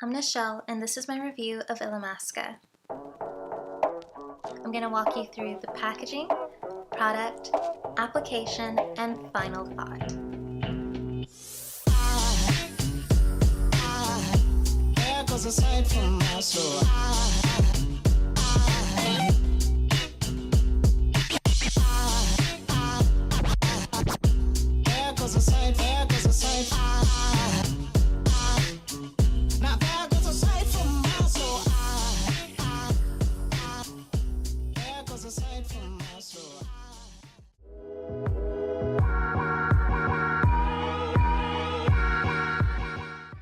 I'm Nichelle, and this is my review of Illamasqua. I'm going to walk you through the packaging, product, application, and final thought. There goes a sight from my soul. There goes a sight, there goes a sight. Now there goes a sight from my soul. There goes a sight from my soul.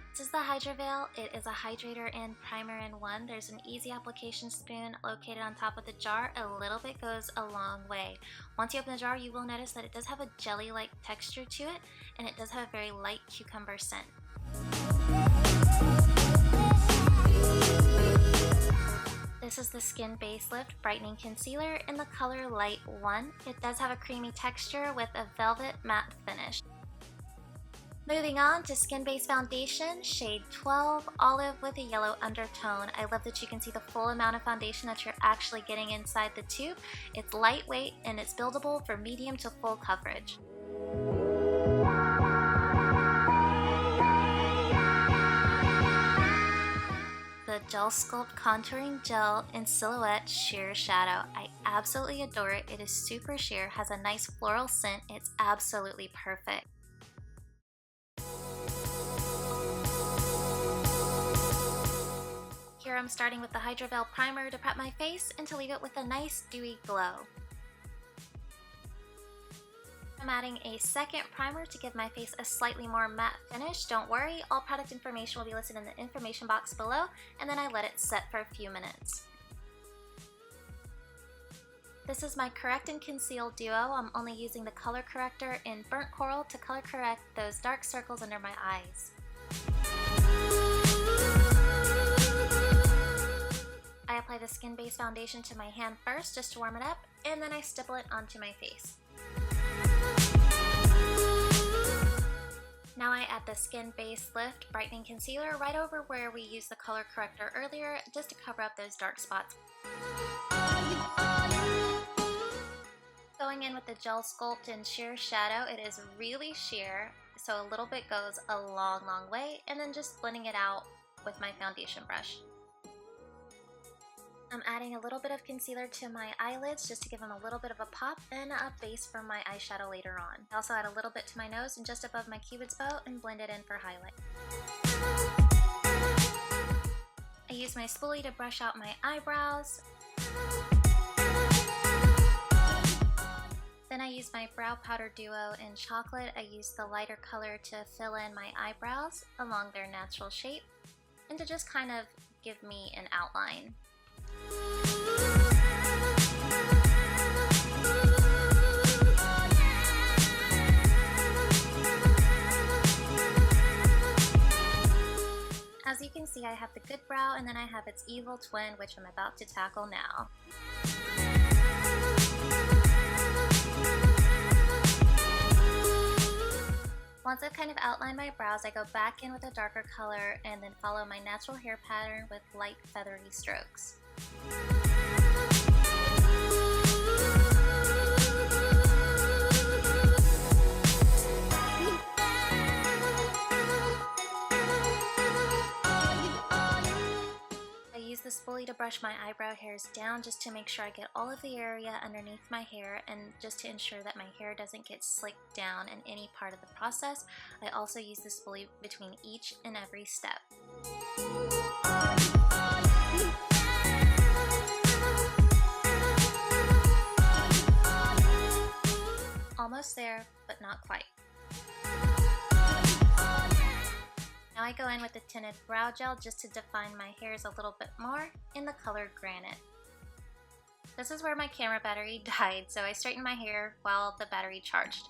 This is the Hydra Veil. It is a hydrator and primer in one. There's an easy application spoon located on top of the jar. A little bit goes a long way. Once you open the jar, you will notice that it does have a jelly-like texture to it, and it does have a very light cucumber scent. This is the Skin Base Lift Brightening Concealer in the color Light 1. It does have a creamy texture with a velvet matte finish. Moving on to Skin Base Foundation, shade 12, olive with a yellow undertone. I love that you can see the full amount of foundation that you're actually getting inside the tube. It's lightweight and it's buildable for medium to full coverage. The Gel Sculpt Contouring Gel in Silhouette Sheer Shadow. I absolutely adore it. It is super sheer, has a nice floral scent. It's absolutely perfect. Here I'm starting with the Hydra Veil Primer to prep my face and to leave it with a nice dewy glow. I'm adding a second primer to give my face a slightly more matte finish. Don't worry, all product information will be listed in the information box below, and then I let it set for a few minutes. This is my Correct and Conceal duo. I'm only using the color corrector in Burnt Coral to color correct those dark circles under my eyes. I apply the Skin Base Foundation to my hand first just to warm it up, and then I stipple it onto my face. Now I add the Skin Base Lift Brightening Concealer right over where we used the color corrector earlier just to cover up those dark spots. Going in with the Gel Sculpt in Sheer Shadow, it is really sheer, so a little bit goes a long way, and then just blending it out with my foundation brush. I'm adding a little bit of concealer to my eyelids just to give them a little bit of a pop and a base for my eyeshadow later on. I also add a little bit to my nose and just above my cupid's bow and blend it in for highlight. I use my spoolie to brush out my eyebrows. Then I use my brow powder duo in Chocolate. I use the lighter color to fill in my eyebrows along their natural shape and to just kind of give me an outline. As you can see, I have the good brow and then I have its evil twin, which I'm about to tackle now. Once I've kind of outlined my brows, I go back in with a darker color and then follow my natural hair pattern with light feathery strokes. I use the spoolie to brush my eyebrow hairs down just to make sure I get all of the area underneath my hair and just to ensure that my hair doesn't get slicked down in any part of the process. I also use the spoolie between each and every step. Almost there, but not quite. Now I go in with the Tinted Brow Gel just to define my hairs a little bit more in the color Granite. This is where my camera battery died, so I straightened my hair while the battery charged.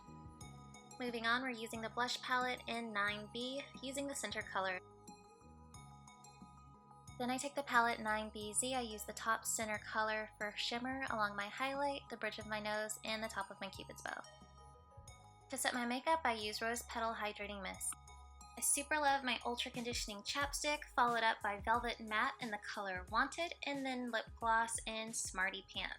Moving on, we're using the blush palette in 9B, using the center color. Then I take the palette 9BZ, I use the top center color for shimmer along my highlight, the bridge of my nose, and the top of my cupid's bow. To set my makeup, I use Rose Petal Hydrating Mist. I super love my Ultra Conditioning Chapstick, followed up by Velvet Matte in the color Wanted, and then lip gloss in Smarty Pants.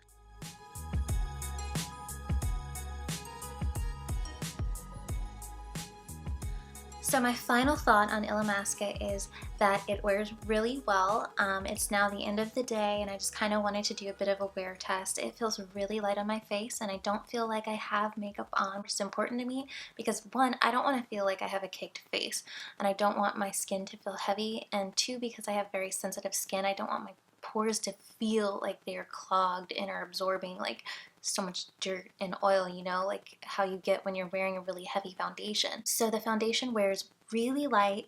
So my final thought on Illamasqua is that it wears really well. It's now the end of the day and I just kind of wanted to do a bit of a wear test. It feels really light on my face and I don't feel like I have makeup on, which is important to me because one, I don't want to feel like I have a caked face and I don't want my skin to feel heavy, and two, because I have very sensitive skin, I don't want my pores to feel like they're clogged and are absorbing like so much dirt and oil, you know, like how you get when you're wearing a really heavy foundation. So the foundation wears really light,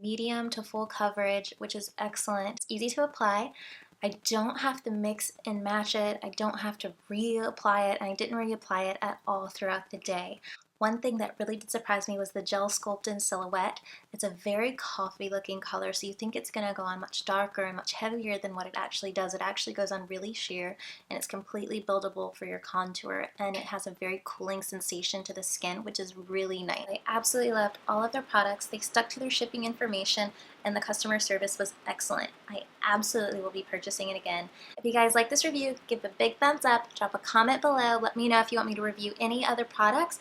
medium to full coverage, which is excellent. It's easy to apply. I don't have to mix and match it. I don't have to reapply it, and I didn't reapply it at all throughout the day. One thing that really did surprise me was the Gel Sculpt in Silhouette. It's a very coffee looking color, so you think it's going to go on much darker and much heavier than what it actually does. It actually goes on really sheer, and it's completely buildable for your contour, and it has a very cooling sensation to the skin, which is really nice. I absolutely loved all of their products. They stuck to their shipping information, and the customer service was excellent. I absolutely will be purchasing it again. If you guys like this review, give a big thumbs up, drop a comment below, let me know if you want me to review any other products,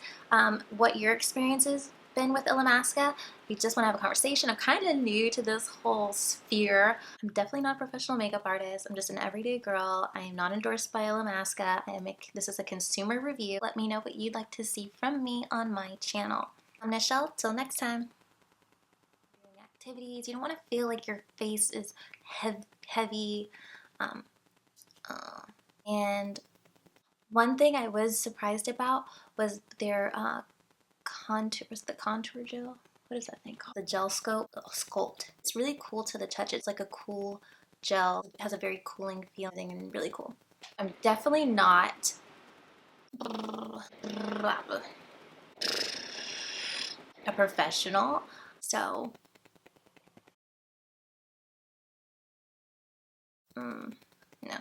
what your experience has been with Illamasqua. If you just want to have a conversation, I'm kind of new to this whole sphere. I'm definitely not a professional makeup artist. I'm just an everyday girl. I am not endorsed by Illamasqua. This is a consumer review. Let me know what you'd like to see from me on my channel. I'm Nichelle. Till next time. Activities. You don't want to feel like your face is heavy. And one thing I was surprised about was their contour. Was the contour gel? What is that thing called? The Gel Sculpt. It's really cool to the touch. It's like a cool gel. It has a very cooling feeling and really cool. I'm definitely not a professional, so no.